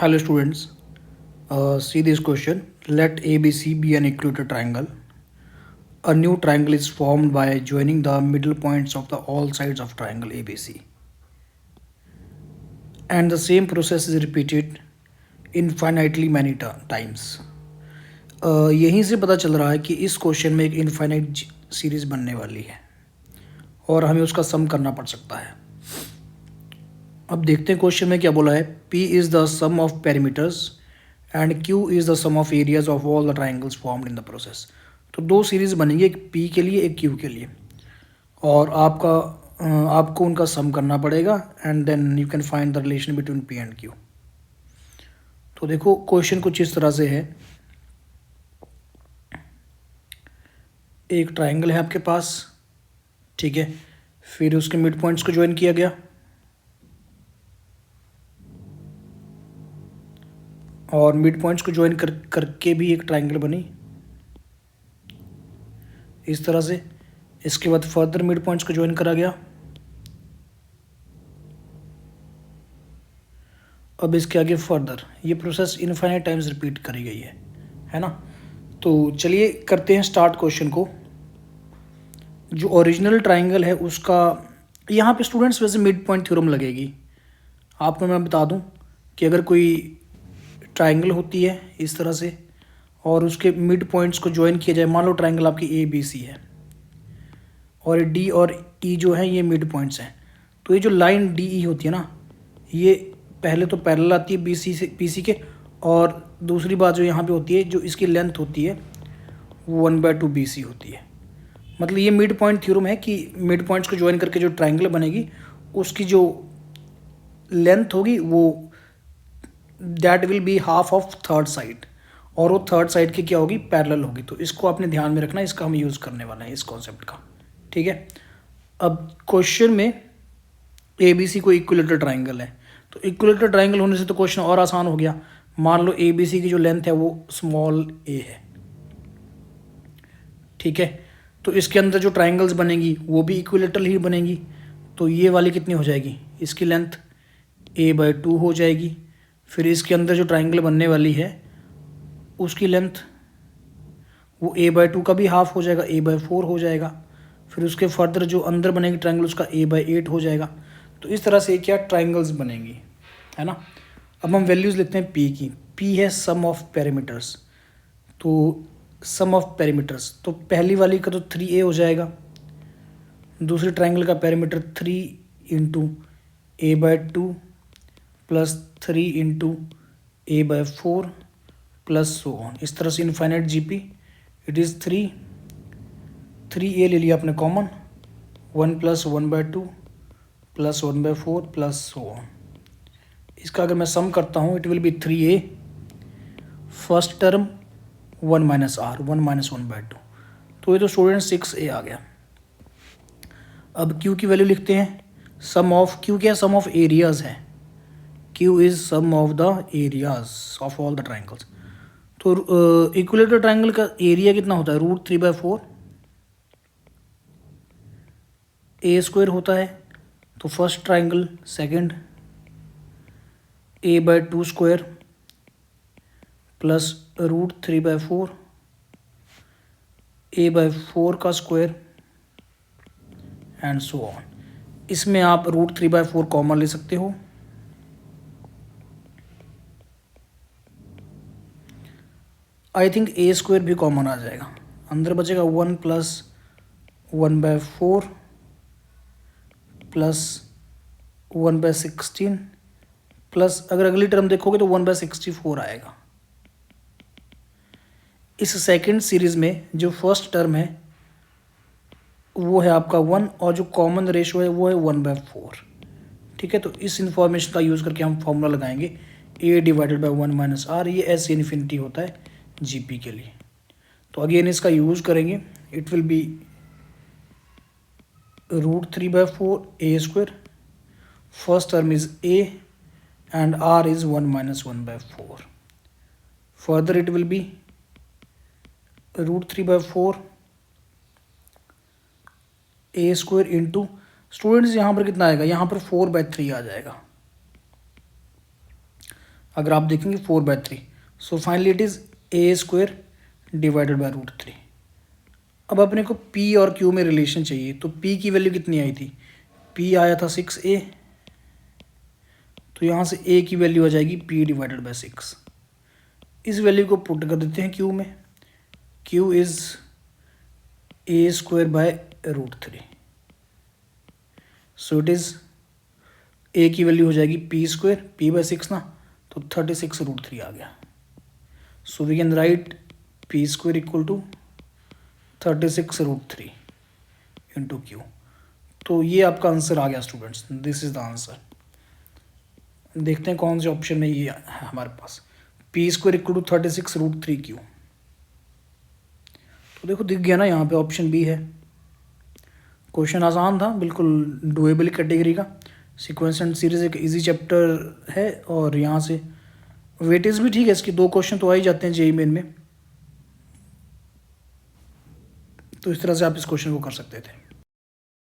Hello students, see this question. Let ABC be an equilateral triangle. A new triangle is formed by joining the middle points of the all sides of triangle ABC. And the same process is repeated infinitely many times. यहीं से पता चल रहा है कि इस question में एक इनफाइनाइट सीरीज बनने वाली है और हमें उसका सम करना पड़ सकता है। अब देखते हैं क्वेश्चन में क्या बोला है। P is the sum of perimeters and Q is the sum of areas of all the triangles formed in the process. तो दो सीरीज़ बनेंगी, एक P के लिए एक Q के लिए, और आपको उनका सम करना पड़ेगा and then you can find the relation between P and Q। तो देखो क्वेश्चन कुछ इस तरह से है। एक ट्राइंगल है आपके पास, ठीक है, फिर उसके मिड पॉइंट्स को ज्वाइन किया गया और मिड पॉइंट्स को ज्वाइन करके भी एक ट्राइंगल बनी इस तरह से। इसके बाद फर्दर मिड पॉइंट्स को ज्वाइन करा गया। अब इसके आगे फर्दर ये प्रोसेस इनफाइनाइट टाइम्स रिपीट करी गई है ना। तो चलिए करते हैं स्टार्ट क्वेश्चन को। जो ओरिजिनल ट्राइंगल है उसका यहाँ पे स्टूडेंट्स वैसे मिड पॉइंट थ्योरम लगेगी। आपको मैं बता दूं कि अगर कोई ट्राइंगल होती है इस तरह से और उसके मिड पॉइंट्स को ज्वाइन किया जाए, मान लो ट्राइंगल आपकी ABC है और D और E जो है ये मिड पॉइंट्स हैं, तो ये जो लाइन DE होती है ना, ये पहले तो पैरेलल आती है BC से PC के, और दूसरी बात जो यहाँ पे होती है, जो इसकी लेंथ होती है वो 1/2 BC होती है। मतलब ये मिड पॉइंट थ्योरम है कि मिड पॉइंट्स को ज्वाइन करके जो ट्राइंगल बनेगी उसकी जो लेंथ होगी वो that will be half of third side, और वो थर्ड साइड की क्या होगी, पैरेलल होगी। तो इसको आपने ध्यान में रखना, इसका हम यूज़ करने वाले हैं इस कॉन्सेप्ट का, ठीक है। अब क्वेश्चन में ABC को इक्विलेटरल ट्राइंगल है, तो इक्विलेटरल ट्राइंगल होने से तो क्वेश्चन और आसान हो गया। मान लो ABC की जो लेंथ है वो स्मॉल a है, ठीक है। तो इसके अंदर जो ट्राइंगल्स बनेंगी वो भी इक्विलेटरल ही बनेंगी। तो ये वाली कितनी हो जाएगी, इसकी लेंथ a/2 हो जाएगी। फिर इसके अंदर जो ट्राइंगल बनने वाली है उसकी लेंथ वो a/2 का भी हाफ हो जाएगा, a/4 हो जाएगा। फिर उसके फर्दर जो अंदर बनेगी ट्राइंगल उसका a/8 हो जाएगा। तो इस तरह से क्या ट्राइंगल्स बनेंगी, है ना। अब हम वैल्यूज़ लिखते हैं P की। P है सम ऑफ पेरीमीटर्स, तो सम ऑफ पेरीमीटर्स, तो पहली वाली का तो 3a हो जाएगा। दूसरे ट्राइंगल का perimeter 3 into a/2 plus 3 into a/4 plus so on, इस तरह से infinite GP। It is 3a ले लिया आपने common, 1 plus 1/2 plus 1/4 plus so on. इसका अगर मैं सम करता हूँ it will be 3a, first term 1 minus r, 1 minus 1/2, तो ये तो स्टूडेंट 6a आ गया। अब Q की वैल्यू लिखते हैं। सम ऑफ Q क्या है, सम ऑफ एरियाज है। Q is sum of the areas of all the triangles. तो इक्विलेटरल ट्राइंगल का एरिया कितना होता है, √3/4 a² होता है। तो first triangle, second a/2² plus √3/4 a/4 का स्क्वायर एंड सो ऑन। इसमें आप √3/4 कॉमन ले सकते हो। आई थिंक a² भी कॉमन आ जाएगा, अंदर बचेगा 1 प्लस 1/4 प्लस 1/16 प्लस, अगर अगली टर्म देखोगे तो 1/64 आएगा। इस सेकंड सीरीज में जो फर्स्ट टर्म है वो है आपका 1 और जो कॉमन रेशो है वो है 1/4, ठीक है। तो इस इंफॉर्मेशन का यूज़ करके हम फॉर्मूला लगाएंगे a/1 माइनस r, ये ऐसे इन्फिनिटी होता है GP के लिए। तो अगेन इसका यूज़ करेंगे, it will be √3/4 a², first term is a and r is 1 minus 1/4. Further it will be √3/4 a² into, students यहाँ पर कितना आएगा, यहाँ पर 4/3 आ जाएगा। अगर आप देखेंगे 4/3, so finally it is a² divided by √3। अब अपने को p और q में रिलेशन चाहिए, तो p की वैल्यू कितनी आई थी, p आया था 6a, तो यहाँ से a की वैल्यू आ जाएगी p डिवाइडेड बाय 6। इस वैल्यू को पुट कर देते हैं q में, q is a² by √3, so it is a की वैल्यू हो जाएगी p², p/6 ना, तो 36√3 आ गया। So we can write p² equal to 36√3 into q। तो ये आपका आंसर आ गया students, this is the answer. देखते हैं कौन से ऑप्शन में ये है हमारे पास, p² इक्वल टू 36√3q। तो देखो दिख गया ना, यहाँ पे ऑप्शन बी है। क्वेश्चन आसान था, बिल्कुल डुएबल कैटेगरी का। सीक्वेंस एंड सीरीज एक इजी चैप्टर है, और यहाँ से वेटेज भी ठीक है इसकी, 2 क्वेश्चन तो आ ही जाते हैं जेईई मेन में। तो इस तरह से आप इस क्वेश्चन को कर सकते थे।